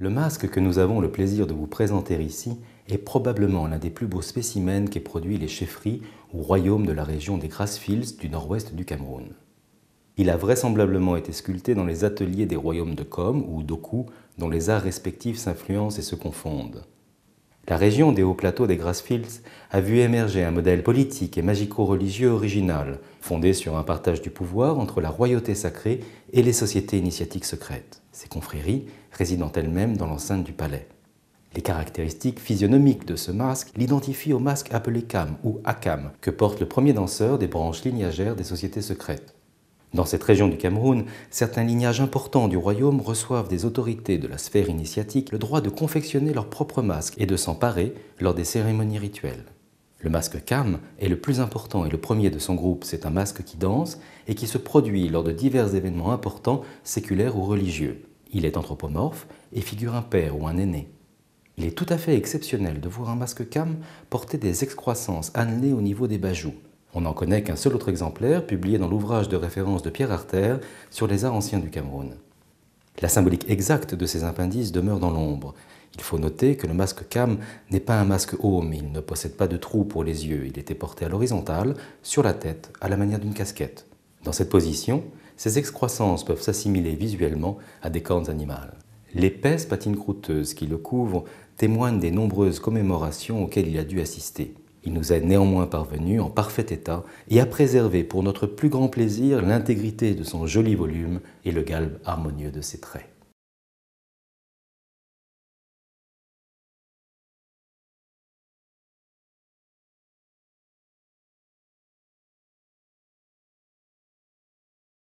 Le masque que nous avons le plaisir de vous présenter ici est probablement l'un des plus beaux spécimens qu'aient produit les chefferies ou royaumes de la région des Grassfields du nord-ouest du Cameroun. Il a vraisemblablement été sculpté dans les ateliers des royaumes de Kom ou d'Oku, dont les arts respectifs s'influencent et se confondent. La région des hauts plateaux des Grassfields a vu émerger un modèle politique et magico-religieux original, fondé sur un partage du pouvoir entre la royauté sacrée et les sociétés initiatiques secrètes, ces confréries résidant elles-mêmes dans l'enceinte du palais. Les caractéristiques physionomiques de ce masque l'identifient au masque appelé Kam ou Akam, que porte le premier danseur des branches lignagères des sociétés secrètes. Dans cette région du Cameroun, certains lignages importants du royaume reçoivent des autorités de la sphère initiatique le droit de confectionner leur propre masque et de s'en parer lors des cérémonies rituelles. Le masque Kam est le plus important et le premier de son groupe. C'est un masque qui danse et qui se produit lors de divers événements importants, séculaires ou religieux. Il est anthropomorphe et figure un père ou un aîné. Il est tout à fait exceptionnel de voir un masque Kam porter des excroissances annelées au niveau des bajoux. On n'en connaît qu'un seul autre exemplaire, publié dans l'ouvrage de référence de Pierre Artère sur les arts anciens du Cameroun. La symbolique exacte de ces appendices demeure dans l'ombre. Il faut noter que le masque Kam n'est pas un masque home, il ne possède pas de trou pour les yeux, il était porté à l'horizontale, sur la tête, à la manière d'une casquette. Dans cette position, ces excroissances peuvent s'assimiler visuellement à des cornes animales. L'épaisse patine croûteuse qui le couvre témoigne des nombreuses commémorations auxquelles il a dû assister. Il nous est néanmoins parvenu en parfait état et a préservé pour notre plus grand plaisir l'intégrité de son joli volume et le galbe harmonieux de ses traits.